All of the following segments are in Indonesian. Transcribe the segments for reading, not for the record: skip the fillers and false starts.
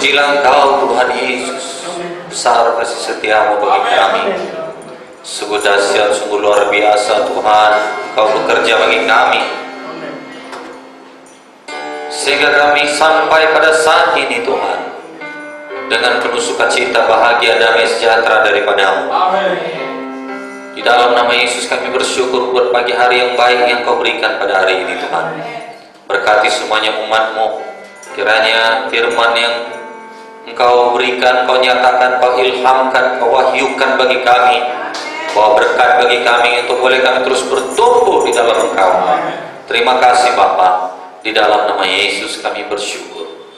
Terpujilah Engkau Tuhan Yesus, besar kasih setiamu bagi kami. Sungguh dahsyat, sungguh luar biasa Tuhan, Engkau bekerja bagi kami, sehingga kami sampai pada saat ini Tuhan, dengan penuh sukacita, bahagia, damai, sejahtera daripada-Mu. Di dalam nama Yesus kami bersyukur buat pagi hari yang baik yang Kau berikan pada hari ini Tuhan. Berkati semuanya umat-Mu. Kiranya firman yang Engkau berikan, Kau nyatakan, Kau ilhamkan, Kau wahyukan bagi kami, Kau berkat bagi kami untuk boleh kami terus bertumbuh di dalam Engkau. Terima kasih Bapa. Di dalam nama Yesus kami bersyukur.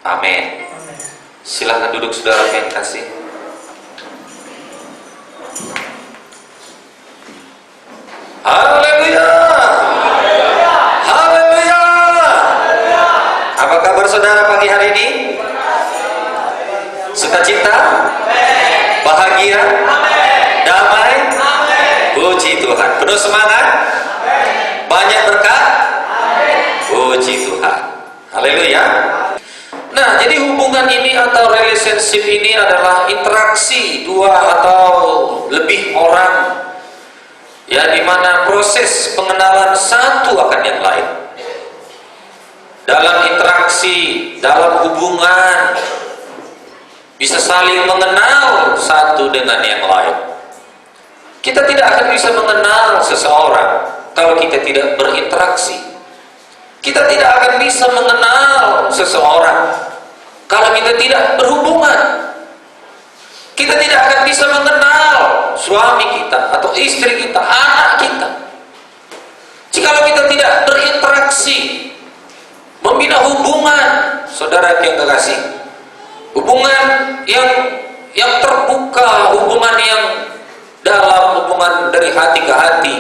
Amin. Silahkan duduk saudara yang kasih. Haleluya. Apa kabar saudara pagi hari ini? Sukacita? Bahagia? Damai? Puji Tuhan. Penuh semangat? Banyak berkat? Puji Tuhan. Haleluya. Nah, jadi hubungan ini atau relationship ini adalah interaksi dua atau lebih orang, ya, di mana proses pengenalan satu akan yang lain. Dalam interaksi, dalam hubungan, bisa saling mengenal satu dengan yang lain. Kita tidak akan bisa mengenal seseorang kalau kita tidak berinteraksi. Kita tidak akan bisa mengenal seseorang kalau kita tidak berhubungan. Kita tidak akan bisa mengenal suami kita atau istri kita, anak kita, jikalau kita tidak berinteraksi, membina hubungan. Saudara yang kekasih, hubungan yang terbuka, hubungan yang dalam, hubungan dari hati ke hati,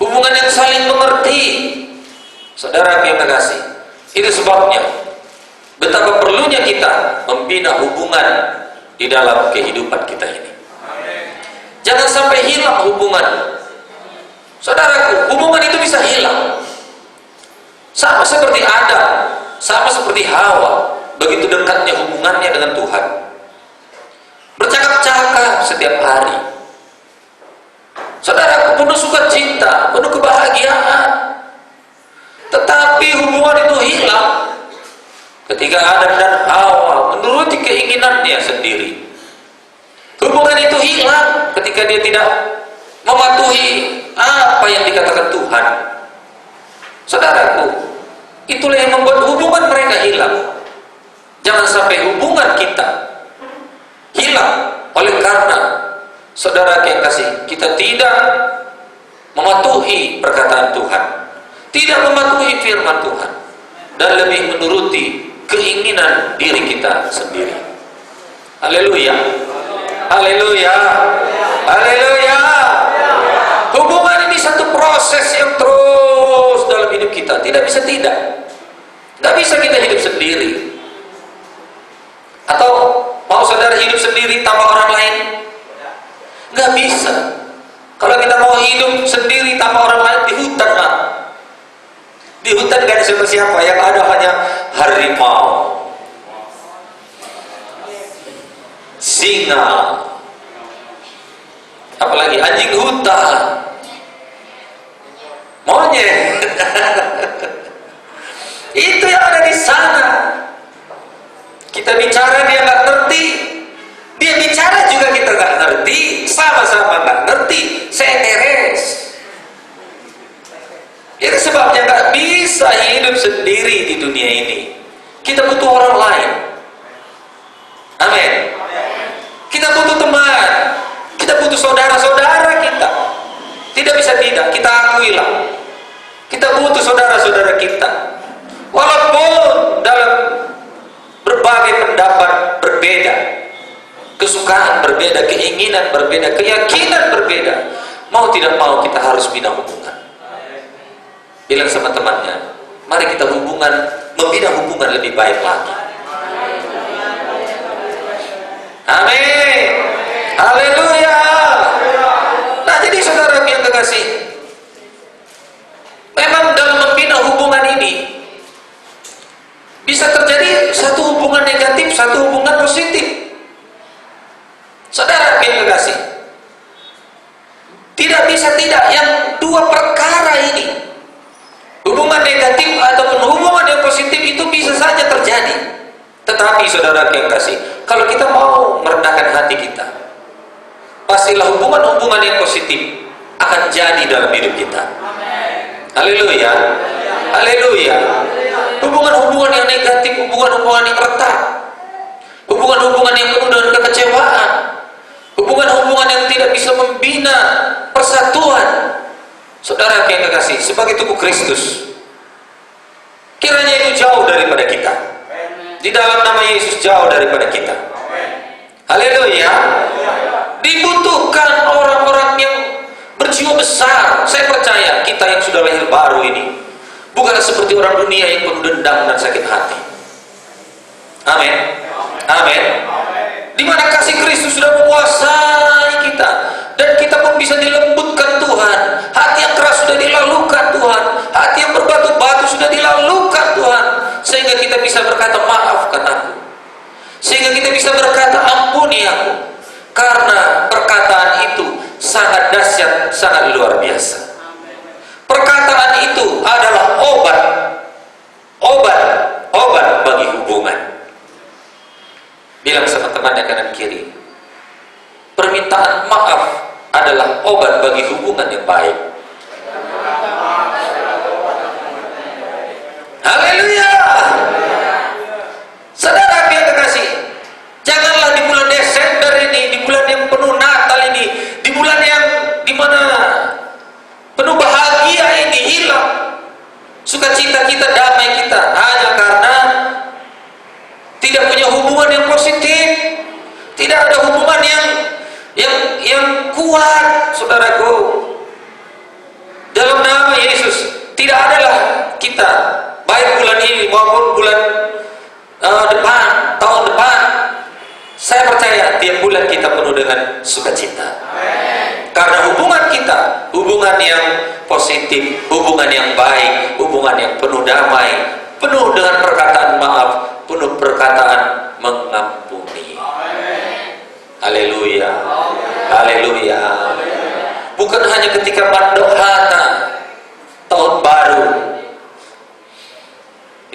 hubungan yang saling mengerti. Saudara yang kekasih, itu sebabnya betapa perlunya kita membina hubungan di dalam kehidupan kita ini. Jangan sampai hilang hubungan. Saudaraku, hubungan itu bisa hilang. Sama seperti Adam, sama seperti Hawa, begitu dekatnya hubungannya dengan Tuhan. Bercakap-cakap setiap hari. Saudaraku, penuh sukacita, penuh kebahagiaan. Tetapi hubungan itu hilang ketika Adam dan Hawa menuruti keinginannya sendiri. Hubungan itu hilang ketika dia tidak mematuhi apa yang dikatakan Tuhan. Saudaraku, itulah yang membuat hubungan mereka hilang. Jangan sampai hubungan kita hilang oleh karena, saudara yang kasih, kita tidak mematuhi perkataan Tuhan, tidak mematuhi firman Tuhan, dan lebih menuruti keinginan diri kita sendiri. Haleluya. Haleluya. Haleluya. Hubungan ini satu proses yang terus dalam hidup kita. Tidak bisa tidak. Tidak bisa kita hidup sendiri. Atau mau saudara hidup sendiri tanpa orang lain? Nggak bisa. Kalau kita mau hidup sendiri tanpa orang lain, di hutan lah. Di hutan gak ada siapa-siapa, yang ada hanya harimau, singa, apalagi anjing hutan, monyet. Itu yang ada di sana. Kita bicara dia nggak ngerti, dia bicara juga kita nggak ngerti, sama-sama nggak ngerti, seteres. Itu sebabnya nggak bisa hidup sendiri di dunia ini. Kita butuh orang lain. Amin. Kita butuh teman, kita butuh saudara-saudara kita. Tidak bisa tidak, kita akuilah. Kita butuh saudara-saudara kita. Walaupun dalam berbagai pendapat berbeda, kesukaan berbeda, keinginan berbeda, keyakinan berbeda, mau tidak mau kita harus bina hubungan. Bilang sama temannya, mari kita membina hubungan lebih baik lagi. Amin. Haleluya. Nah, jadi saudara yang kekasih, memang dalam membina hubungan ini bisa terjadi satu hubungan hubungan negatif, satu hubungan positif. Saudara yang kekasih, tidak bisa tidak, yang dua perkara ini, hubungan negatif ataupun hubungan yang positif itu bisa saja terjadi. Tetapi saudara yang kasih, kalau kita mau merendahkan hati kita, pastilah hubungan-hubungan yang positif akan jadi dalam hidup kita. Haleluya, haleluya. Hubungan-hubungan yang negatif, hubungan-hubungan yang retak, hubungan-hubungan yang penuh dengan kekecewaan, hubungan-hubungan yang tidak bisa membina persatuan. Saudara yang kekasih, sebagai tubuh Kristus, kiranya itu jauh daripada kita. Di dalam nama Yesus, jauh daripada kita. Haleluya. Dibutuhkan orang-orang yang berjiwa besar. Saya percaya kita yang sudah lahir baru ini bukan seperti orang dunia yang penuh dendam dan sakit hati. Amin. Amin. Di mana kasih Kristus sudah menguasai kita, dan kita pun bisa dilembutkan Tuhan. Hati yang keras sudah dilalukan Tuhan, hati yang berbatu-batu sudah dilalukan Tuhan, sehingga kita bisa berkata maafkan aku, sehingga kita bisa berkata ampuni aku. Karena perkataan itu sangat dahsyat, sangat luar biasa. Perkataan itu adalah obat bagi hubungan. Bilang sama temannya kanan kiri, permintaan maaf adalah obat bagi hubungan yang baik. Haleluya. Saudara yang kekasih, janganlah di bulan Desember ini, di bulan yang penuh Natal ini, di bulan yang dimana penuh bahagia ini, hilang sukacita kita, damai kita, hanya karena tidak punya hubungan yang positif, tidak ada hubungan yang kuat. Saudaraku, dalam nama Yesus, tidak adalah kita, baik bulan ini maupun bulan depan, tahun depan, saya percaya tiap bulan kita penuh dengan sukacita. Karena hubungan kita, hubungan yang positif, hubungan yang baik, hubungan yang penuh damai, penuh dengan perkataan maaf, penuh perkataan mengampuni. Haleluya, haleluya. Bukan hanya ketika Mandohana, tahun baru,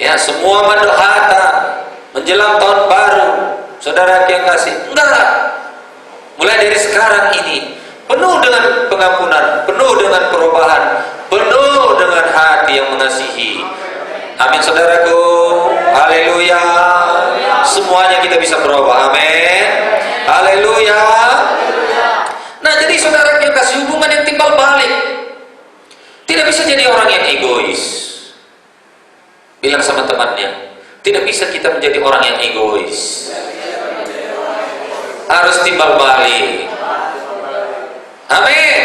ya, semua Mandohana menjelang tahun baru, saudara yang kasih, enggak. Mulai dari sekarang ini penuh dengan pengampunan, penuh dengan perubahan, penuh dengan hati yang mengasihi. Amin, saudaraku. Haleluya. Semuanya kita bisa berubah. Amin. Haleluya. Nah, jadi saudara yang kasih, hubungan yang timbal balik tidak bisa jadi orang yang egois. Bilang sama temannya, tidak bisa kita menjadi orang yang egois. Harus timbal balik. Amin.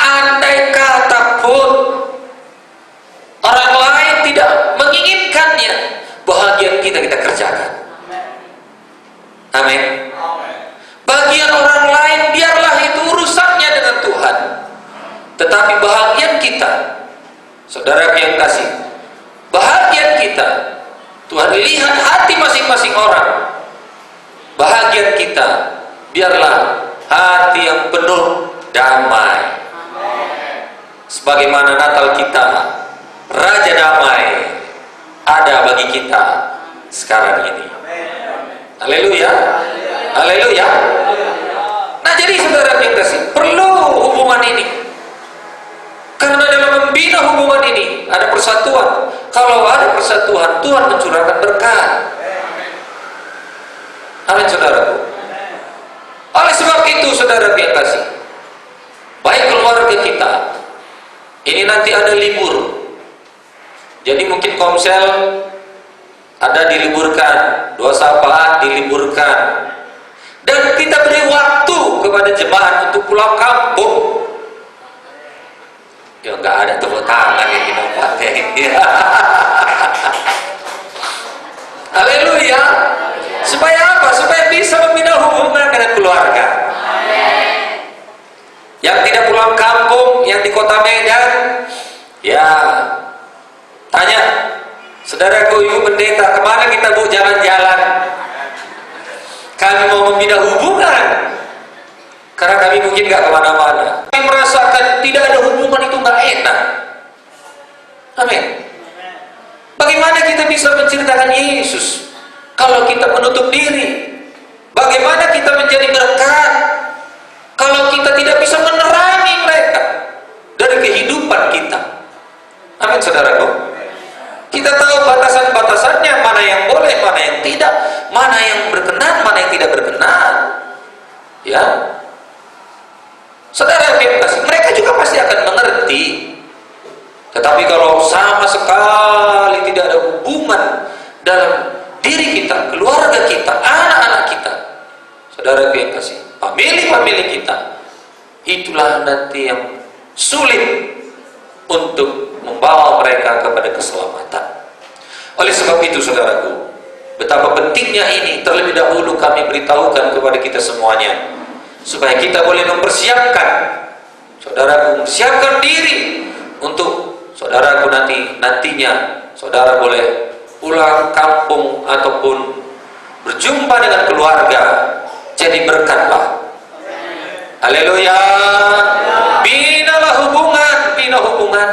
Andai kata pun orang lain tidak menginginkannya, bahagian kita kerjakan. Amin. Bagian orang lain biarlah itu urusannya dengan Tuhan, tetapi bahagian kita, saudara yang kasih, bahagian kita, Tuhan lihat hati masing-masing orang. Bahagian kita biarlah hati yang penuh damai. Sebagaimana Natal kita, Raja Damai ada bagi kita sekarang ini. Haleluya. Haleluya. Nah, jadi saudara yang kasih, perlu hubungan ini. Karena dalam membina hubungan ini ada persatuan. Kalau ada persatuan, Tuhan mencurahkan berkat. Amin, saudaraku. Oleh sebab itu, saudara yang kasih, baik keluarga kita, ini nanti ada libur. Jadi mungkin Komsel ada diliburkan, doa sapaan diliburkan, dan kita beri waktu kepada jemaat untuk pulang kampung. Ya, nggak ada tepuk tangan yang kita pakai. Haleluya. Supaya apa? Supaya bisa membina hubungan dengan keluarga. Yang tidak pulang kampung, yang di kota Medan, ya tanya Saudaraku, Ibu Pendeta, kemana kita Bu jalan-jalan? Kami mau membina hubungan, karena kami mungkin gak kemana-mana. Kami merasakan tidak ada hubungan itu gak enak. Amin. Bagaimana kita bisa menceritakan Yesus kalau kita menutup diri? Bagaimana kita menjadi berkat kalau kita tidak bisa menerangi mereka dari kehidupan kita? Amin, saudaraku. Kita tahu batasan-batasannya, mana yang boleh, mana yang tidak, mana yang berkenan, mana yang tidak berkenan. Ya, saudara, mereka juga pasti akan mengerti. Tetapi kalau sama sekali tidak ada hubungan dalam diri kita, keluarga kita, anak-anak kita, saudara yang kasih, famili kita, itulah nanti yang sulit untuk membawa mereka kepada keselamatan. Oleh sebab itu, saudaraku, betapa pentingnya ini terlebih dahulu kami beritahukan kepada kita semuanya, supaya kita boleh mempersiapkan, saudaraku, mempersiapkan diri untuk saudaraku nantinya saudara boleh pulang kampung ataupun berjumpa dengan keluarga, jadi berkatlah. Haleluya. Binalah hubungan, bina hubungan.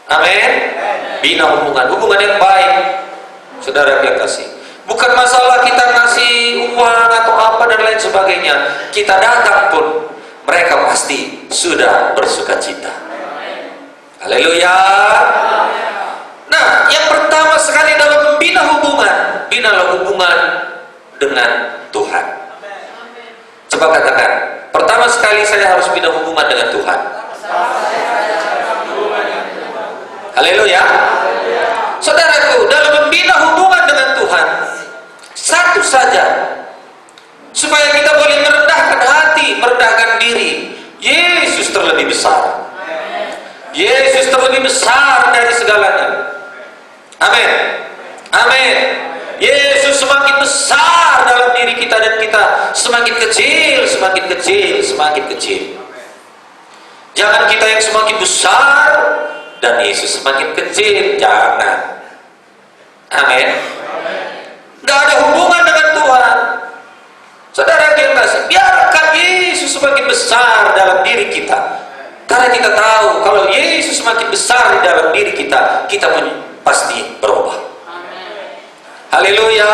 Amin. Bina hubungan yang baik. Saudara yang kasih, bukan masalah kita ngasih uang atau apa dan lain sebagainya. Kita datang pun mereka pasti sudah bersuka cita. Haleluya. Nah, yang pertama sekali dalam membina hubungan, binalah hubungan dengan Tuhan. Coba katakan, pertama sekali saya harus bina hubungan dengan Tuhan. Haleluya. Saudaraku, dalam membina hubungan dengan Tuhan, satu saja, supaya kita boleh merendahkan hati, merendahkan diri. Yesus terlebih besar. Yesus terlebih besar dari segalanya. Amin. Amin. Yesus semakin besar dalam diri kita dan kita semakin kecil, semakin kecil, semakin kecil. Jangan kita yang semakin besar dan Yesus semakin kecil, jangan. Amin. Gak ada hubungan dengan Tuhan. Saudara yang kasih, biarkan Yesus semakin besar dalam diri kita. Karena kita tahu kalau Yesus semakin besar di dalam diri kita, kita pun pasti berubah. Haleluya.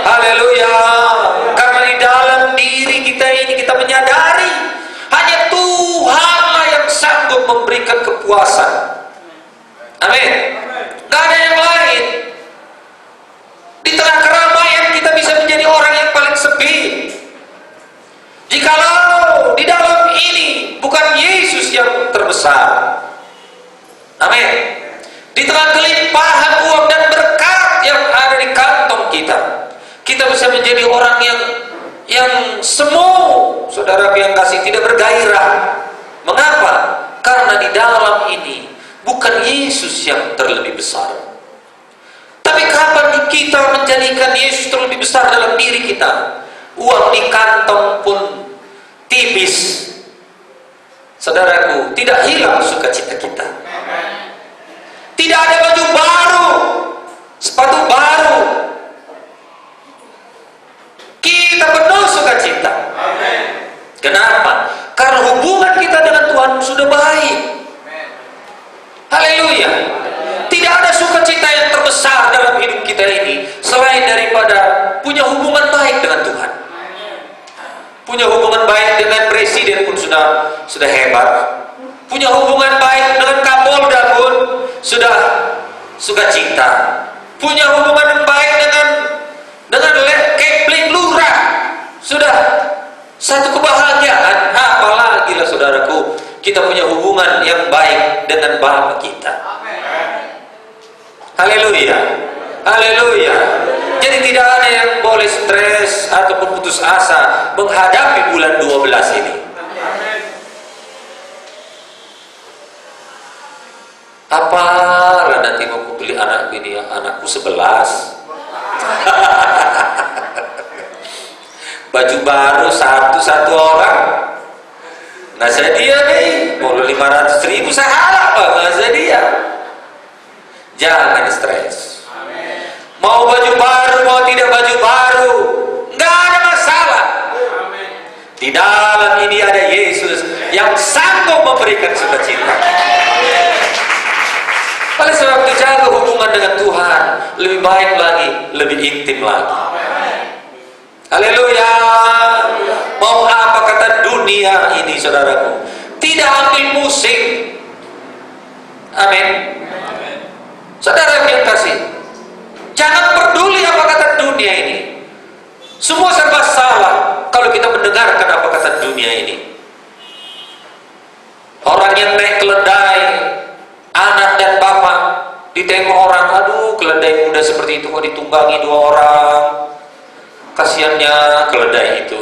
Haleluya. Karena di dalam diri kita ini kita menyadari hanya Tuhanlah yang sanggup memberikan kepuasan. Amin. Gak ada yang lain. Di tengah keramaian kita bisa menjadi orang yang paling sepi. Jikalau di dalam ini bukan Yesus yang terbesar. Amin. Di tengah kelimpahan uang dan berkat yang ada di kantong kita, kita bisa menjadi orang yang semu, saudara yang kasih, tidak bergairah. Mengapa? Karena di dalam ini bukan Yesus yang terlebih besar. Tapi kapan kita menjadikan Yesus terlebih besar dalam diri kita? Uang di kantong pun tipis. Saudaraku, tidak hilang sukacita kita. Tidak ada baju baru, sepatu baru. Kita penuh sukacita. Kenapa? Karena hubungan kita dengan Tuhan sudah baik. Haleluya. Tidak ada sukacita yang terbesar dalam hidup kita ini selain daripada punya hubungan baik dengan Tuhan. Punya hubungan baik dengan presiden pun sudah hebat. Punya hubungan baik dengan Kapolda pun sudah sukacita. Punya hubungan yang baik dengan Kepling Lurah sudah satu kebahagiaan. Apalagi lah saudaraku, kita punya hubungan yang baik dengan Bapa kita. Haleluya. Haleluya. Jadi tidak ada yang boleh stres ataupun putus asa menghadapi bulan 12 ini. Apalah nanti mau beli anak ini ya, anakku 11. Baju baru satu orang. Nggak sedia nih, mau 500.000 saya harap nggak sedia. Jangan stres. Mau baju baru, mau tidak baju baru, nggak ada masalah. Di dalam ini ada Yesus yang sanggup memberikan sukacita. Oleh sebab itu jaga hubungan dengan Tuhan, lebih baik lagi, lebih intim lagi. Haleluya. Mau apa kata dunia ini, saudaraku? Tidak ambil pusing. Amin. Saudara yang kasih, jangan peduli apa kata dunia ini. Semua serba salah kalau kita mendengarkan apa kata dunia ini. Orang yang naik keledai, anak dan bapak, ditengok orang, aduh keledai muda seperti itu kok ditunggangi 2 orang. Kasihannya keledai itu.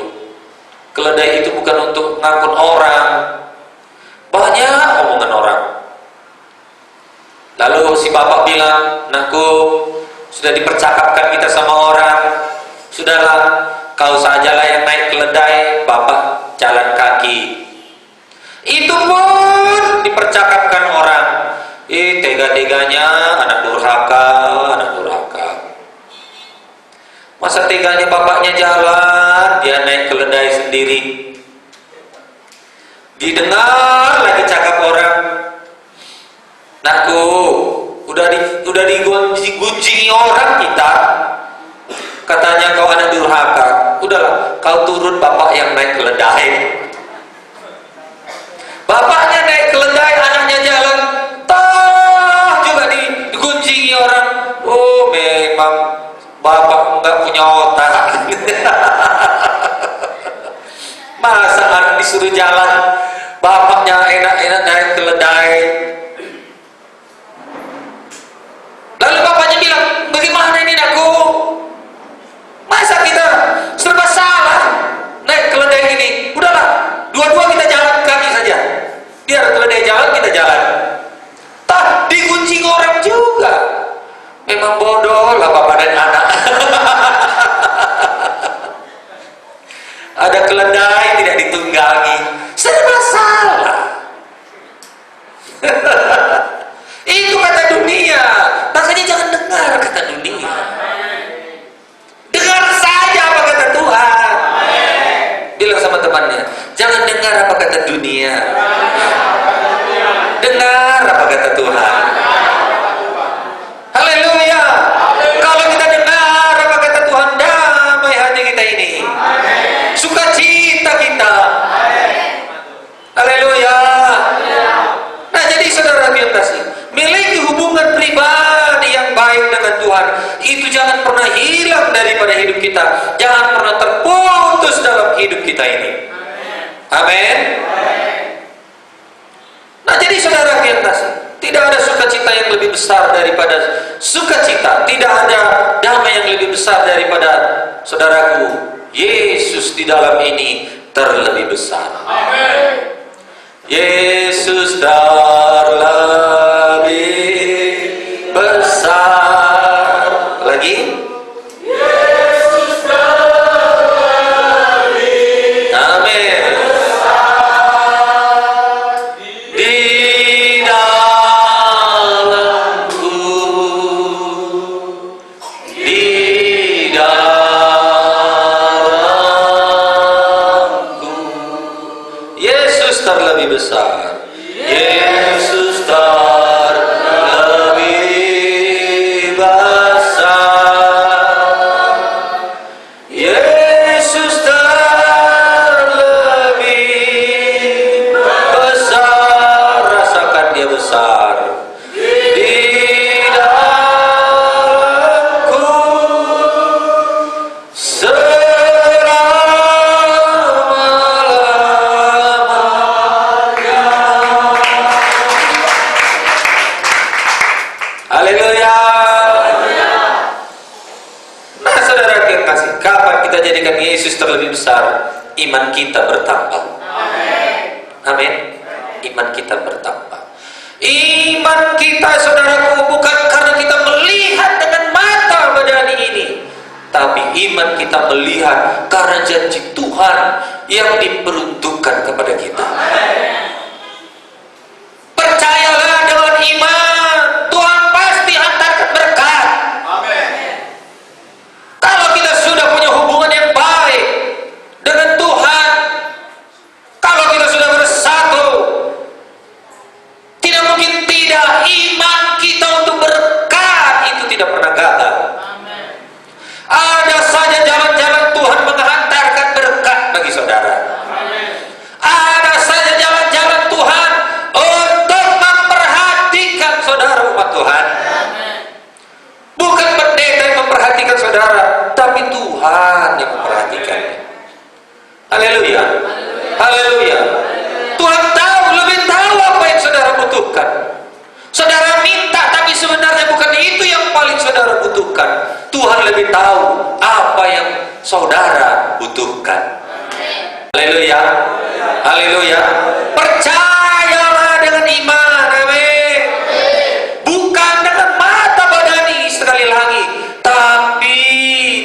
Keledai itu bukan untuk ngangkut orang. Banyak omongan orang. Lalu si bapak bilang, "Nakku, sudah dipercakapkan kita sama orang. Sudahlah, kau sajalah yang naik keledai, bapak jalan kaki." Itu pun dipercakapkan orang. Tega-teganya anak durhaka, anak durhaka. Masa teganya bapaknya jalan, dia naik keledai sendiri. Didengar lagi cakap orang, "Nakku, udah digunjingi orang kita. Katanya kau anak durhaka. Udahlah, kau turun bapak yang naik keledai." Bapaknya naik keledai, anaknya jalan, juga digunjingi orang. Oh, memang bapak enggak punya otak. Masa anak disuruh jalan, bapaknya enak-enak naik keledai. Lalu bapaknya bilang, "Bagaimana ini, Nakku? Masa kita serba salah naik keledai ini? Udahlah, dua-dua kita jalan kaki saja. Biar keledai jalan, kita jalan." Tak digunjing orang juga. Memang bodoh lah bapak dan anak. Ada keledai tidak ditunggangi, serba salah. Itu kata dunia. Makanya jangan dengar kata dunia. Dengar saja apa kata Tuhan. Bilang sama temannya, jangan dengar apa kata dunia. Dengar apa kata Tuhan. Haleluya. Kalau kita dengar apa kata Tuhan, damai hati kita ini. Sukacita kita. Haleluya. Nah, jadi saudara yang kasih, miliki hubungan pribadi yang baik dengan Tuhan. Itu jangan pernah hilang daripada hidup kita. Jangan pernah terputus dalam hidup kita ini. Amin. Nah, jadi saudara yang kasih, tidak ada sukacita yang lebih besar daripada sukacita. Tidak ada damai yang lebih besar daripada, saudaraku, Yesus di dalam ini terlebih besar. Amin. Yesus terlebih besar. Lagi? Yesus terlebih besar di dalamku, di dalamku. Yesus terlebih besar. Yesus terlebih besar. Yesus terlebih besar. Rasakan dia besar. Di dalamku selama-lamanya. Haleluya. Nah, saudara yang kasih, kapan kita jadikan Yesus terlebih besar? Iman kita bertambah. Amin. Iman kita bertambah. Iman kita, saudaraku, bukan karena kita melihat dengan mata badani ini, tapi iman kita melihat karena janji Tuhan yang diperuntukkan kepada kita. Percayalah dengan iman, Tuhan pasti akan saudara butuhkan. Haleluya, haleluya. Percayalah dengan iman, amin. Bukan dengan mata badani sekali lagi, tapi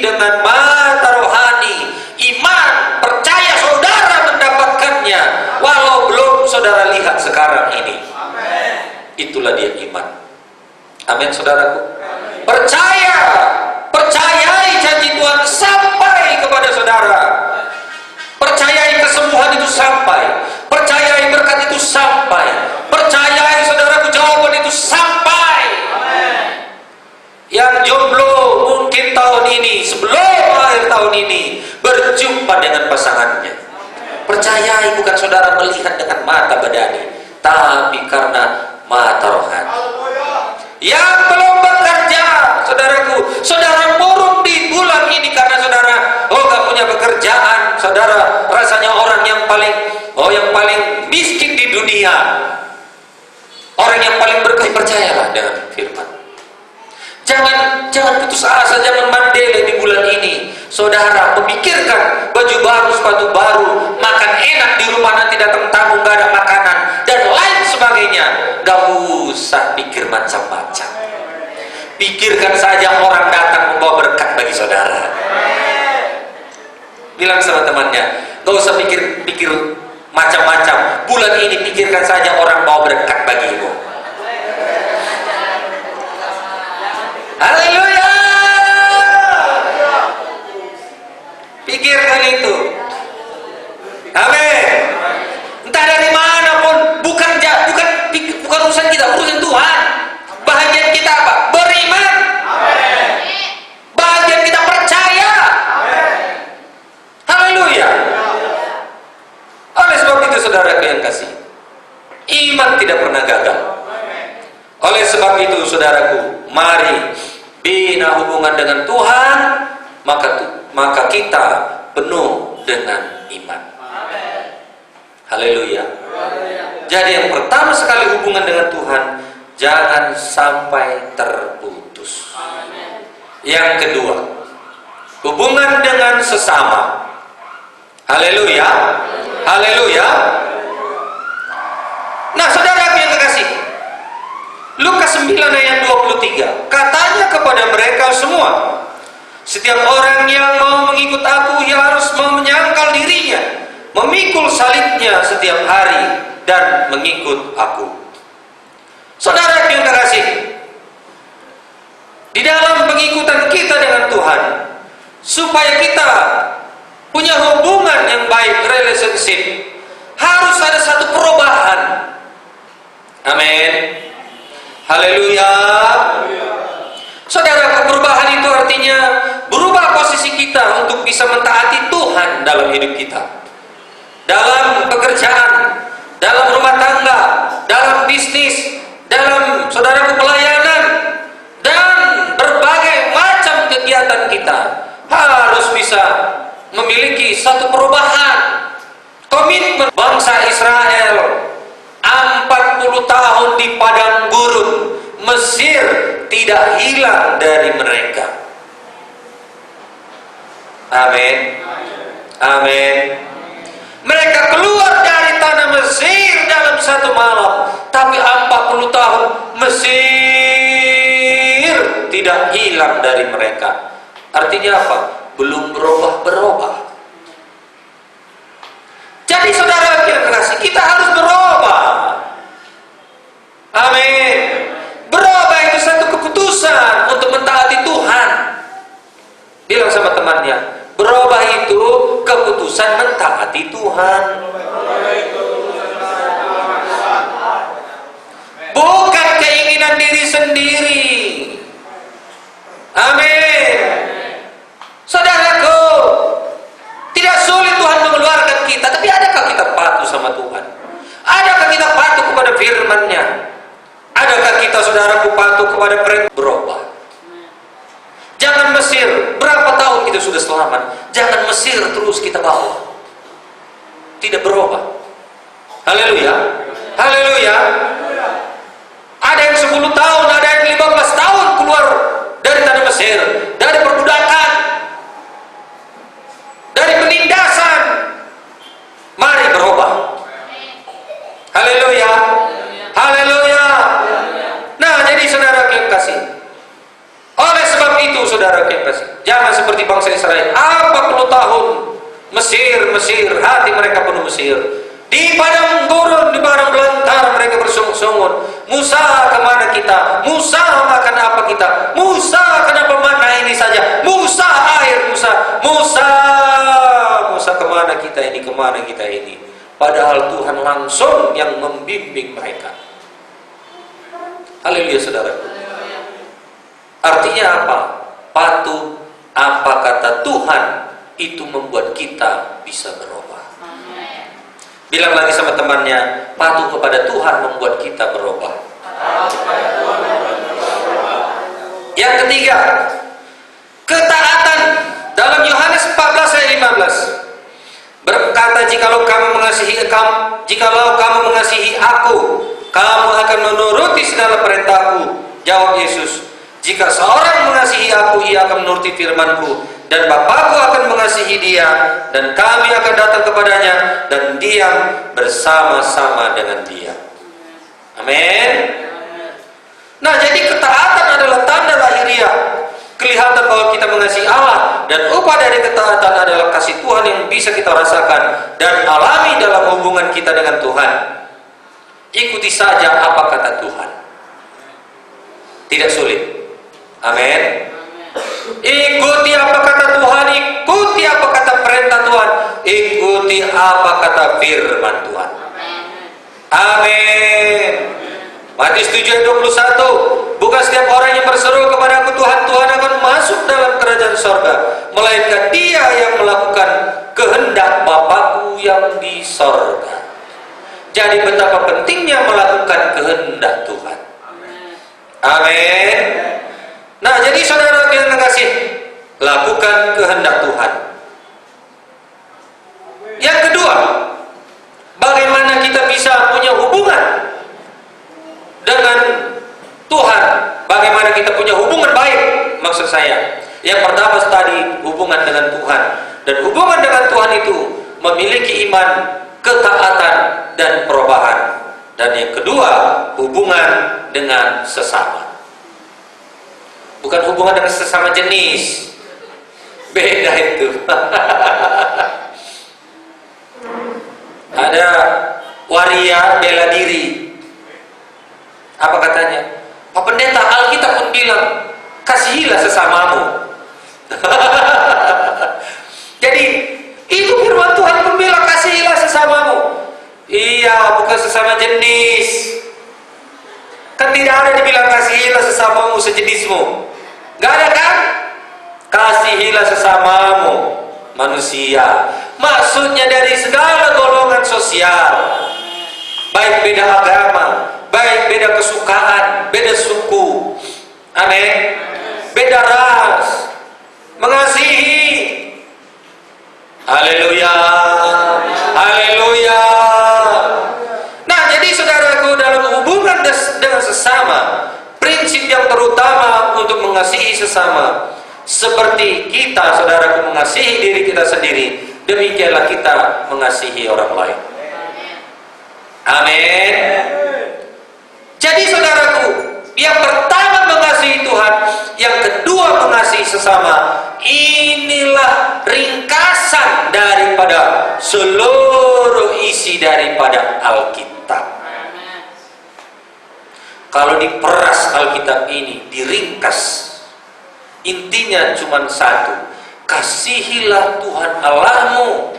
dengan mata rohani. Iman, percaya saudara mendapatkannya walau belum saudara lihat sekarang ini. Itulah dia iman. Amin, saudaraku. Percaya, percayai janji Tuhan sampai kepada saudara. Percayai kesembuhan itu sampai, percayai berkat itu sampai, percayai saudaraku jawaban itu sampai. Yang jomblo mungkin tahun ini, sebelum akhir tahun ini berjumpa dengan pasangannya. Percayai bukan saudara melihat dengan mata badani, tapi karena mata rohani. Yang belum bekerja, saudaraku, saudara murung di bulan ini karena saudara gak punya pekerjaan, saudara rasanya orang yang paling miskin di dunia, orang yang paling berkah. Percayalah dengan firman. Jangan putus asa, jangan mandele di bulan ini. Saudara memikirkan baju baru, sepatu baru, makan enak di rumah, nanti datang tamu gak ada makanan dan lain sebagainya. Gak usah pikir macam-macam. Pikirkan saja orang datang membawa berkat bagi saudara. Bilang sama temannya, gak usah pikir macam-macam. Bulan ini pikirkan saja orang bawa berkat bagimu. Haleluya. Pikirkan itu. Amin. Entah dari mana pun, bukan urusan kita, urusan Tuhan. Bahagian kita apa? Beriman. Amin. Bahagian kita percaya. Amin. Haleluya. Oleh sebab itu saudara yang kasih, iman tidak pernah gagal. Oleh sebab itu saudaraku, mari bina hubungan dengan Tuhan, maka kita penuh dengan iman. Haleluya. Jadi yang pertama sekali hubungan dengan Tuhan jangan sampai terputus. Yang kedua, hubungan dengan sesama. Haleluya. Haleluya. Nah, saudara yang kekasih, Lukas 9 ayat 23, katanya kepada mereka semua, setiap orang yang mau mengikut aku, ia harus menyangkal dirinya, memikul salibnya setiap hari dan mengikut aku. Saudara yang kekasih, di dalam pengikutan kita dengan Tuhan, supaya kita punya hubungan yang baik, relationship, harus ada satu perubahan. Amin. Haleluya. Saudara, perubahan itu artinya berubah posisi kita untuk bisa mentaati Tuhan dalam hidup kita, dalam pekerjaan, dalam rumah tangga, dalam bisnis, dalam saudaraku pelayanan, dan berbagai macam kegiatan kita harus bisa memiliki satu perubahan. Komitmen bangsa Israel 40 tahun di padang gurun Mesir tidak hilang dari mereka. Amin. Amin. Mereka keluar dari tanah Mesir dalam satu malam, tapi 40 tahun Mesir tidak hilang dari mereka. Artinya apa? Belum berubah-berubah. Jadi saudara yang kasih, kita harus berubah. Amin. Berubah itu satu keputusan untuk mentaati Tuhan. Bilang sama temannya, berubah itu keputusan mentaati Tuhan. Bukan keinginan diri sendiri. Amin. Saudaraku, tidak sulit Tuhan mengeluarkan kita, tapi adakah kita patuh sama Tuhan? Adakah kita patuh kepada firman-Nya? Adakah kita, saudaraku, patuh kepada perintah? Berubah. Jangan Mesir, berapa tahun kita sudah selamat, jangan Mesir terus kita bawa. Tidak berubah. Haleluya. Haleluya. Ada yang 10 tahun, ada yang 15 tahun keluar dari tanah Mesir, dari perbudakan. kasih. Jangan seperti bangsa Israel. 40 tahun Mesir, hati mereka penuh Mesir. Di padang gurun, di padang belantara mereka bersungut-sungut. Musa, kemana kita? Musa, makan apa kita? Musa, kenapa mana ini saja? Musa, air Musa. Musa, kemana kita ini? Kemana kita ini? Padahal Tuhan langsung yang membimbing mereka. Haleluya, saudara. Artinya apa? Patuh apa kata Tuhan itu membuat kita bisa berubah. Bilang lagi sama temannya, patuh kepada Tuhan membuat kita berubah. Yang ketiga, ketaatan. Dalam Yohanes 14 ayat 15 berkata, jikalau kamu mengasihi aku, kamu akan menuruti segala perintahku. Jawab Yesus, jika seorang mengasihi aku, ia akan menuruti firman-Ku, dan Bapakku akan mengasihi dia, dan kami akan datang kepadanya dan diam bersama-sama dengan dia. Amin. Nah, jadi ketaatan adalah tanda lahiriah, kelihatan bahwa kita mengasihi Allah, dan upah dari ketaatan adalah kasih Tuhan yang bisa kita rasakan dan alami dalam hubungan kita dengan Tuhan. Ikuti saja apa kata Tuhan. Tidak sulit. Amin. Ikuti apa kata Tuhan, ikuti apa kata perintah Tuhan, ikuti apa kata firman Tuhan. Amin. Matius 7 ayat 21, bukan setiap orang yang berseru kepadaku Tuhan, Tuhan akan masuk dalam kerajaan sorga, melainkan dia yang melakukan kehendak Bapakku yang di sorga. Jadi betapa pentingnya melakukan kehendak Tuhan. Amin. Nah, jadi saudara yang kasih, lakukan kehendak Tuhan. Yang kedua, bagaimana kita bisa punya hubungan dengan Tuhan? Bagaimana kita punya hubungan baik? Maksud saya, yang pertama tadi hubungan dengan Tuhan, dan hubungan dengan Tuhan itu memiliki iman, ketaatan, dan perubahan. Dan yang kedua, hubungan dengan sesama. Bukan hubungan dengan sesama jenis, beda itu. Ada waria bela diri. Apa katanya? Pak Pendeta, Alkitab pun bilang, kasihilah sesamamu. Jadi itu firman Tuhan pun bilang, kasihilah sesamamu. Iya, bukan sesama jenis. Kan tidak ada dibilang kasihilah sesamamu sejenismu. Gak ada kan? Kasihilah sesamamu manusia. Maksudnya dari segala golongan sosial, baik beda agama, baik beda kesukaan, beda suku, amin, beda ras, mengasihi. Haleluya, haleluya. Nah, jadi saudaraku, dalam hubungan dengan sesama, prinsip yang terutama untuk mengasihi sesama, seperti kita, saudaraku, mengasihi diri kita sendiri, demikianlah kita mengasihi orang lain. Amin. Jadi saudaraku, yang pertama mengasihi Tuhan, yang kedua mengasihi sesama. Inilah ringkasan daripada seluruh isi daripada Alkitab. Kalau diperas Alkitab ini, diringkas, intinya cuma satu: kasihilah Tuhan Allahmu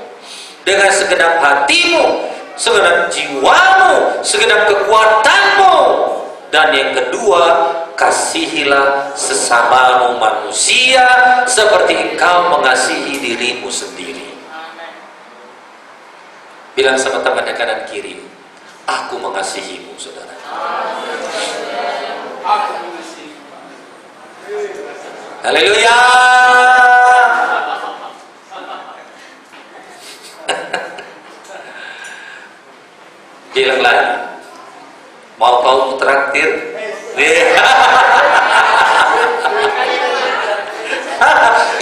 dengan segenap hatimu, segenap jiwamu, segenap kekuatanmu. Dan yang kedua, kasihilah sesamamu manusia seperti engkau mengasihi dirimu sendiri. Bilang sama teman di kanan kiri, aku mengasihimu, saudara. Aku mengasihimu. Haleluya. Bilang lagi, mau kau traktir?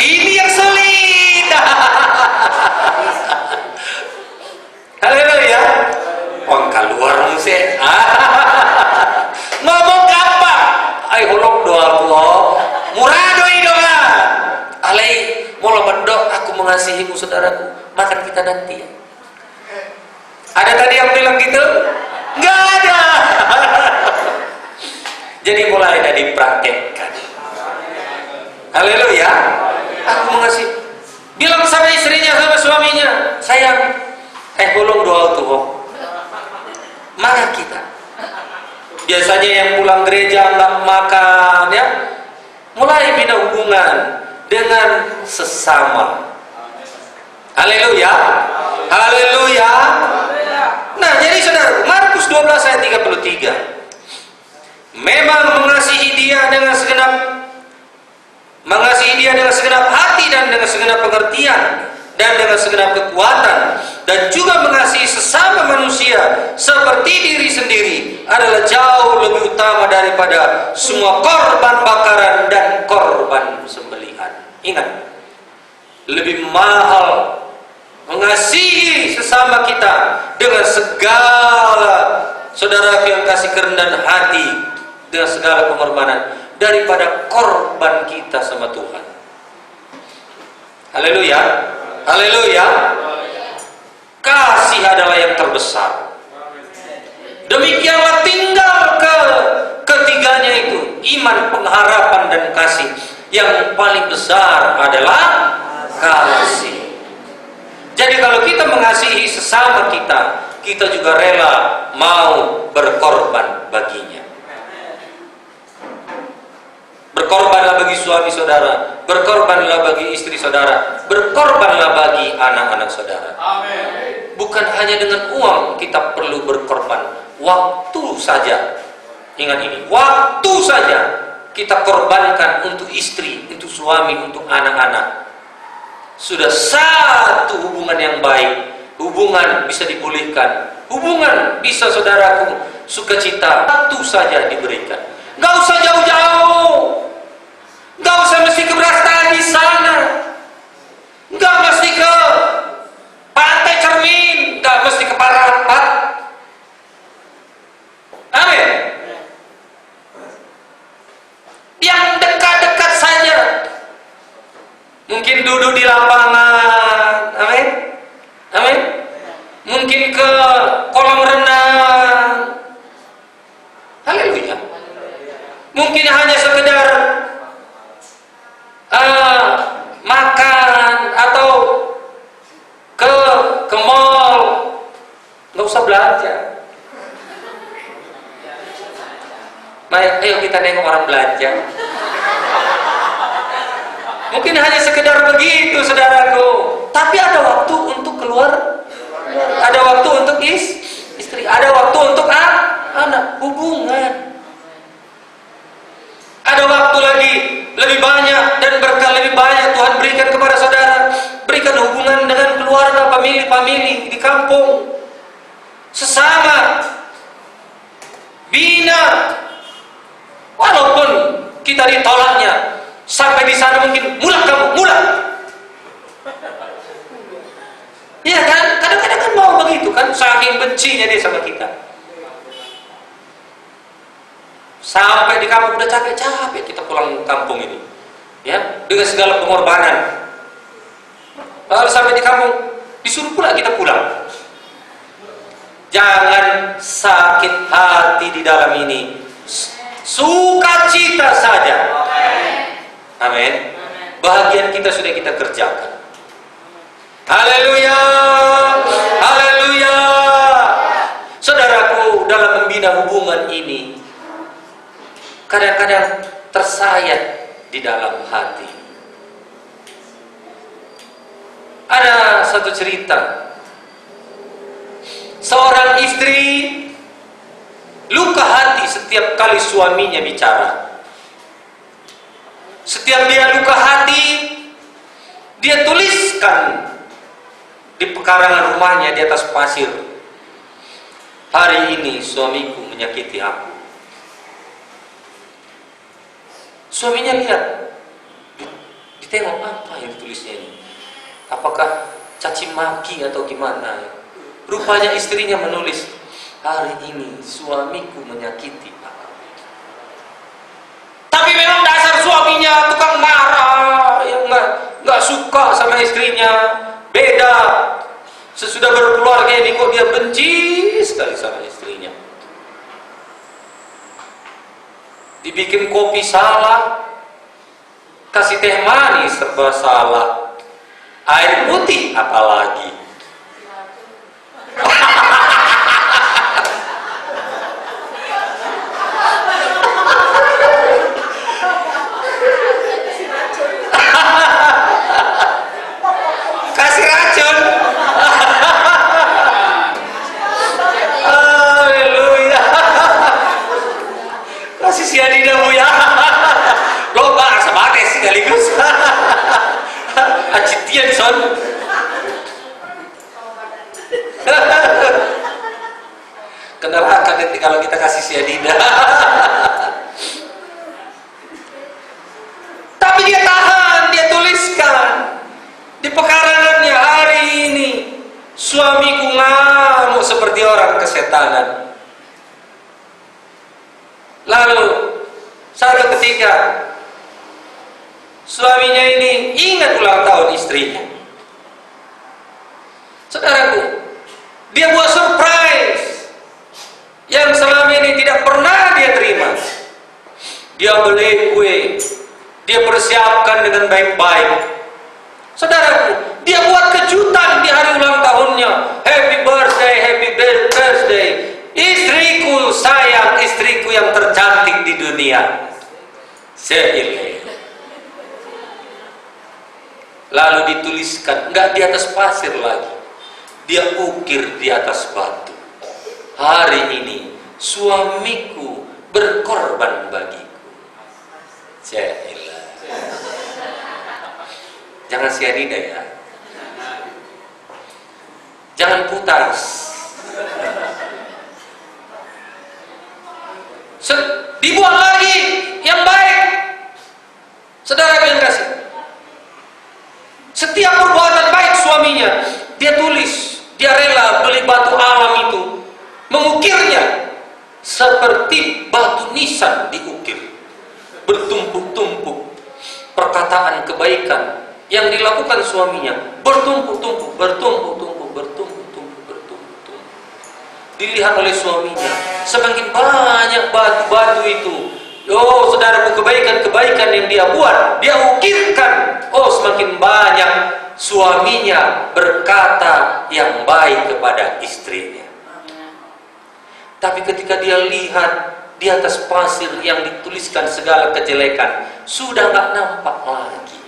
Ini yang sulit. Haleluya. Orang keluar musik. Ngomong apa? Ay holok doa Allah. Murah doi doa. Mula mendok, aku mengasihimu saudaraku, makan kita nanti ya. Ada tadi yang bilang gitu? Nggak ada. Jadi mulai dari dipraktekkan. Haleluya. Aku mengasihi. Bilang sama istrinya, sama suaminya, sayang, bolong doa tuh. Maka kita biasanya yang pulang gereja nggak makan ya, mulai bina hubungan dengan sesama. Haleluya. Haleluya. Nah, jadi saudara, Markus 12 ayat 33. Memang mengasihi dia dengan segenap hati dan dengan segenap pengertian dan dengan segenap kekuatan, dan juga mengasihi sesama manusia seperti diri sendiri adalah jauh lebih utama daripada semua korban bakaran dan korban sembelihan. Ingat, lebih mahal mengasihi sesama kita dengan segala saudara yang kasih kerendahan hati, dengan segala pengorbanan, daripada korban kita sama Tuhan. Haleluya. Haleluya. Kasih adalah yang terbesar. Demikianlah tinggal ketiganya itu, iman, pengharapan, dan kasih. Yang paling besar adalah kasih. Jadi kalau kita mengasihi sesama kita, kita juga rela mau berkorban baginya. Berkorbanlah bagi suami saudara, berkorbanlah bagi istri saudara, berkorbanlah bagi anak-anak saudara. Amin. Bukan hanya dengan uang kita perlu berkorban, waktu saja. Ingat ini, waktu saja kita korbankan untuk istri, untuk suami, untuk anak-anak. Sudah satu hubungan yang baik, hubungan bisa dipulihkan, hubungan bisa saudaraku sukacita, waktu saja diberikan. Gak usah jauh-jauh, gak usah mesti ke Brastagi sana, gak mesti ke Pantai Cermin, gak mesti ke Parapat. Amin. Yang dekat-dekat saja, mungkin duduk di lapangan, amin, amin. Mungkin ke kolam renang, haleluya. Mungkin hanya sekedar makan atau ke mall, nggak usah belanja. Mari, ayo kita nengok orang belanja. Mungkin hanya sekedar begitu, saudaraku. Tapi ada waktu untuk keluar, ada waktu untuk istri, ada waktu untuk anak, hubungan. Ada waktu lagi lebih banyak dan berkah lebih banyak Tuhan berikan kepada saudara. Berikan hubungan dengan keluarga, famili di kampung, sesama, bina. Walaupun kita ditolaknya, sampai di sana mungkin mulak kamu, mulak. Iya kan? Kadang-kadang kan mau begitu kan, saking bencinya dia sama kita. Sampai di kampung udah capek-capek kita pulang kampung ini, ya, dengan segala pengorbanan. Lalu sampai di kampung disuruh pula kita pulang. Jangan sakit hati di dalam ini, sukacita saja. Amin. Bahagian kita sudah kita kerjakan. Haleluya, haleluya. Saudaraku, dalam membina hubungan ini kadang-kadang tersayat di dalam hati. Ada satu cerita, seorang istri luka hati setiap kali suaminya bicara. Setiap dia luka hati, dia tuliskan di pekarangan rumahnya di atas pasir, hari ini suamiku menyakiti aku. Suaminya lihat, ditengok apa yang ditulisnya ini. Apakah caci maki atau gimana? Rupanya istrinya menulis, hari ini suamiku menyakiti aku. Tapi memang dasar suaminya tukang marah, yang nggak suka istrinya, beda. Sesudah berkeluarga ini kok dia benci sekali sama istrinya. Dibikin kopi salah, kasih teh manis serba salah, air putih apalagi. Kasih racun. Haleluya. Kasih sianida Bu ya. Loba asa bate sekaligus. Acitian son. Ke neraka nanti kalau kita kasih sianida. Tapi dia tahan, dia tuliskan di pekarangannya, hari ini suamiku ngamuk seperti orang kesetanan. Lalu satu ketika suaminya ini ingat ulang tahun istrinya. Saudaraku, dia buat surprise yang selama ini tidak pernah dia terima. Dia beli kue, dia persiapkan dengan baik-baik. Saudaraku, dia buat kejutan di hari ulang tahunnya. Happy birthday, happy birthday. Istriku sayang, istriku yang tercantik di dunia. Seile. Lalu dituliskan, enggak di atas pasir lagi. Dia ukir di atas batu. Hari ini suamiku berkorban bagiku. Seile. Jangan sianida ya. Jangan putas. Dibuat lagi yang baik. Saudara yang kasih. Setiap perbuatan baik suaminya, dia tulis, dia rela beli batu alam itu, mengukirnya seperti batu nisan diukir, bertumpuk-tumpuk perkataan kebaikan yang dilakukan suaminya, bertumpuk-tumpuk, dilihat oleh suaminya. Semakin banyak batu-batu itu, oh saudaraku, kebaikan-kebaikan yang dia buat, dia ukirkan. Oh, semakin banyak suaminya berkata yang baik kepada istrinya. Tapi ketika dia lihat di atas pasir yang dituliskan segala kejelekan, sudah nggak nampak lagi.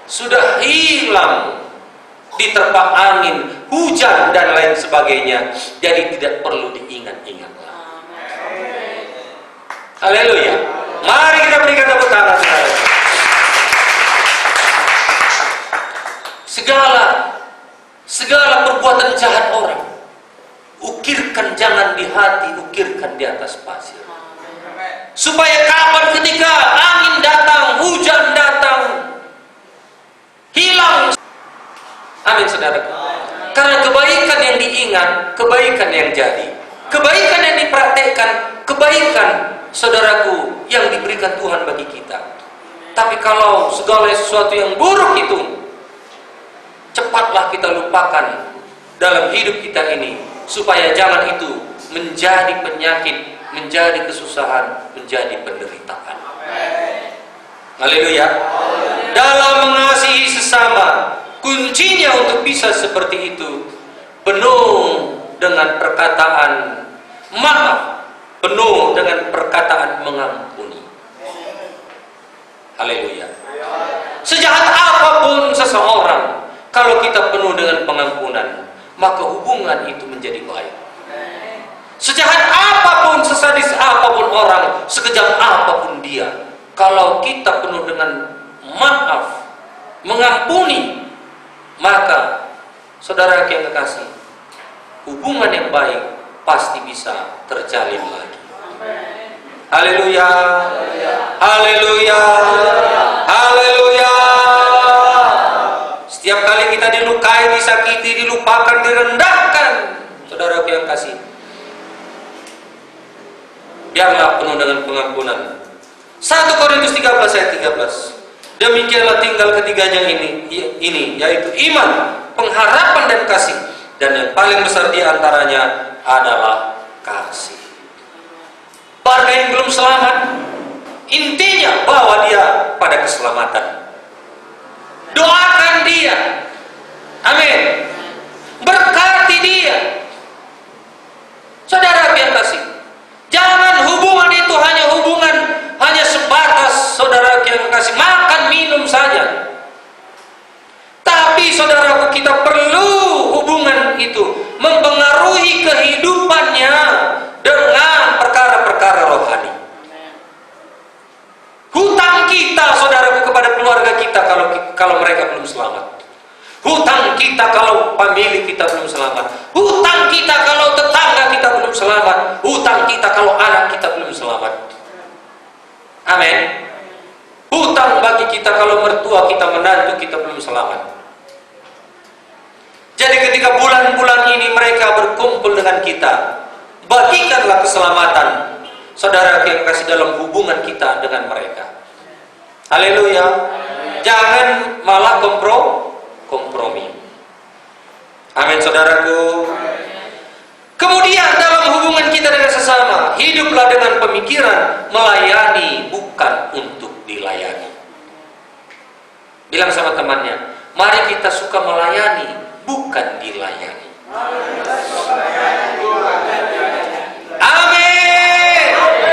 Sudah hilang, diterpa angin, hujan dan lain sebagainya. Jadi tidak perlu diingat-ingat lagi. Haleluya. Mari kita berikan tepuk tangan. Segala perbuatan jahat orang, ukirkan jangan di hati, ukirkan di atas pasir. Supaya kapan ketika angin datang, hujan datang, hilang. Amin saudara. Karena kebaikan yang diingat, kebaikan yang jadi, kebaikan yang dipraktekkan, kebaikan saudaraku yang diberikan Tuhan bagi kita. Tapi kalau segala sesuatu yang buruk itu, cepatlah kita lupakan dalam hidup kita ini, supaya jangan itu menjadi penyakit, menjadi kesusahan, menjadi penderitaan. Haleluya. Dalam mengasihi sesama, kuncinya untuk bisa seperti itu, penuh dengan perkataan maaf, penuh dengan perkataan mengampuni. Haleluya. Sejahat apapun seseorang, kalau kita penuh dengan pengampunan, maka hubungan itu menjadi baik. Sejahat apapun, sesadis apapun orang, sekejam apapun dia, kalau kita penuh dengan maaf, mengampuni, maka saudara yang kekasih, hubungan yang baik pasti bisa terjalin lagi. Haleluya. Haleluya. Haleluya. Setiap kali kita dilukai, disakiti, dilupakan, direndahkan, saudara yang kasih, biarlah penuh dengan pengampunan. 1 Korintus 13 ayat 13. Demikianlah tinggal ketiganya ini yaitu iman, pengharapan dan kasih, dan yang paling besar di antaranya adalah kasih. Warga yang belum selamat, intinya bawa dia pada keselamatan. Doakan dia, amin. Berkati dia. Saudara yang kasih, jangan hubungan itu hanya sebatas saudara yang kasih makan minum saja. Tapi saudaraku, kita perlu hubungan itu mempengaruhi kehidupannya dengan perkara-perkara rohani. Hutang kita, saudaraku, kepada keluarga kita kalau mereka belum selamat. Hutang kita kalau pemilik kita belum selamat. Hutang kita kalau tetangga kita belum selamat. Hutang kita kalau anak kita belum selamat. Amin. Hutang bagi kita kalau mertua kita, menantu kita belum selamat. Jadi ketika bulan-bulan ini mereka berkumpul dengan kita, bagikanlah keselamatan saudara yang kasih dalam hubungan kita dengan mereka. Haleluya. Jangan malah kompromi. Amin, saudaraku. Kemudian dalam hubungan kita dengan sesama, hiduplah dengan pemikiran melayani bukan untuk dilayani. Bilang sama temannya, mari kita suka melayani bukan dilayani. Amin.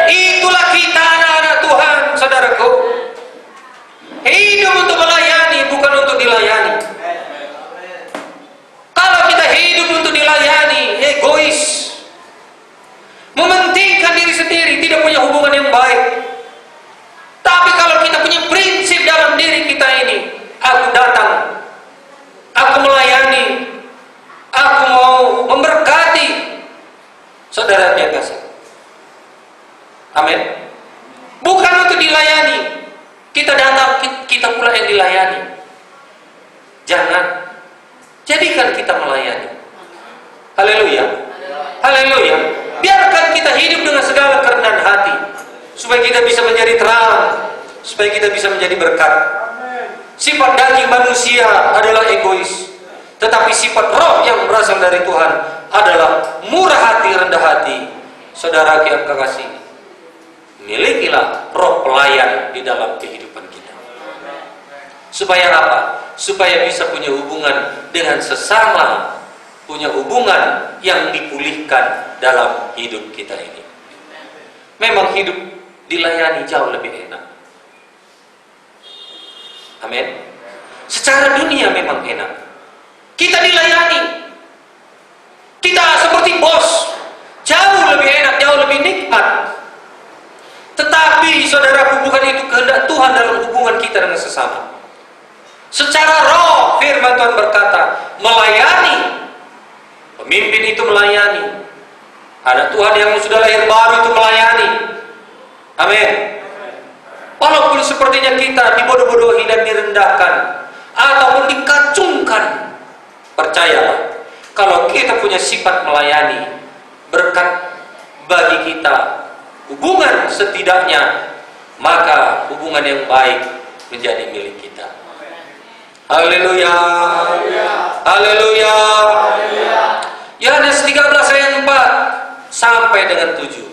Itulah kita anak-anak Tuhan, saudaraku. Hidup untuk melayani bukan untuk dilayani. Kalau kita hidup untuk dilayani, egois, mementingkan diri sendiri, tidak punya hubungan yang baik. Tapi kalau kita punya prinsip dalam diri kita ini, aku datang, aku melayani, aku mau memberkati saudara yang kasih. Amin. Bukan untuk dilayani. Kita datang, kita pula yang dilayani. Jangan. Jadikan kita melayani. Haleluya. Haleluya. Biarkan kita hidup dengan segala kerendahan hati, supaya kita bisa menjadi terang, supaya kita bisa menjadi berkat. Sifat daging manusia adalah egois, tetapi sifat roh yang berasal dari Tuhan adalah murah hati, rendah hati. Saudara yang kekasih, milikilah roh pelayan di dalam kehidupan kita. Supaya apa? Supaya bisa punya hubungan dengan sesama, punya hubungan yang dipulihkan dalam hidup kita ini. Memang hidup dilayani jauh lebih enak. Amin. Secara dunia memang enak. Kita dilayani. Kita seperti bos. Jauh lebih enak, jauh lebih nikmat. Tetapi saudara, bukan itu kehendak Tuhan dalam hubungan kita dengan sesama. Secara roh, firman Tuhan berkata, melayani. Pemimpin itu melayani. Anak Tuhan yang sudah lahir baru itu melayani. Amin. Walaupun sepertinya kita dibodoh-bodohi dan direndahkan ataupun dikacungkan, percayalah, kalau kita punya sifat melayani, berkat bagi kita, hubungan setidaknya, maka hubungan yang baik menjadi milik kita. Haleluya. Haleluya. Yohanes 13 ayat 4 sampai dengan 7.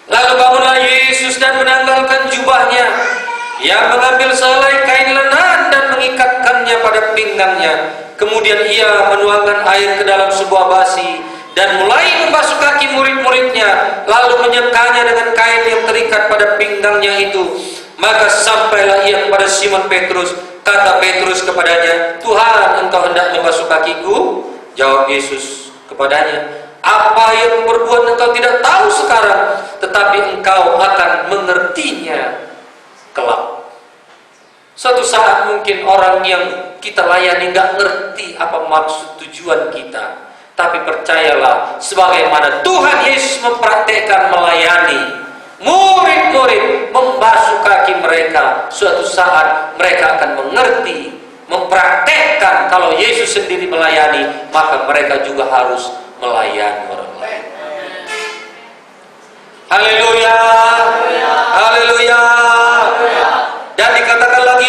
Lalu bangunlah Yesus dan menanggalkan jubahnya, yang mengambil sehelai kain lenan dan mengikatkannya pada pinggangnya. Kemudian ia menuangkan air ke dalam sebuah basi dan mulai membasuh kaki murid-muridnya, lalu menyekanya dengan kain yang terikat pada pinggangnya itu. Maka sampailah ia kepada Simon Petrus. Kata Petrus kepadanya, Tuhan, engkau hendak membasuh kakiku? Jawab Yesus kepadanya, apa yang berbuat engkau tidak tahu sekarang, tetapi engkau akan mengertinya kelak. Suatu saat mungkin orang yang kita layani nggak ngerti apa maksud tujuan kita. Tapi percayalah, sebagaimana Tuhan Yesus mempraktekkan melayani murid-murid, membasuh kaki mereka, suatu saat mereka akan mengerti, mempraktekkan kalau Yesus sendiri melayani, maka mereka juga harus melayani orang lain. Haleluya. Haleluya. Dan dikatakan lagi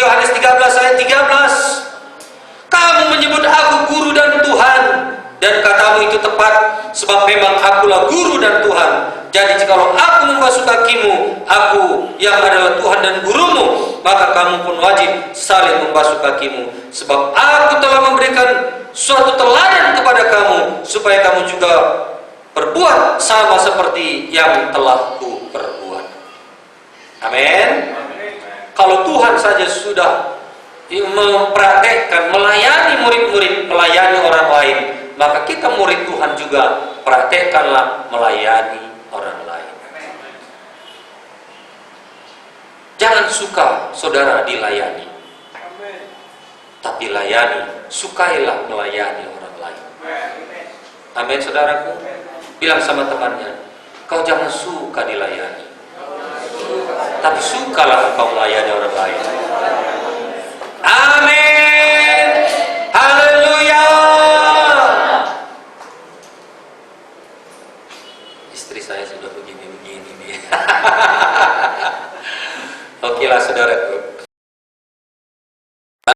tepat, sebab memang akulah guru dan Tuhan. Jadi jikalau aku membasuh kakimu, aku yang adalah Tuhan dan gurumu, maka kamu pun wajib saling membasuh kakimu. Sebab aku telah memberikan suatu teladan kepada kamu, supaya kamu juga berbuat sama seperti yang telah ku perbuat. Amin. Kalau Tuhan saja sudah mempraktekkan, melayani murid-murid, melayani orang lain, maka kita murid Tuhan juga praktekkanlah melayani orang lain. Jangan suka saudara dilayani, tapi layani, sukailah melayani orang lain. Amin, saudaraku. Bilang sama temannya, kau jangan suka dilayani, tapi sukalah engkau melayani orang lain. Amin. Haleluya. Istri saya sudah begini-begini nih. Oke lah saudaraku.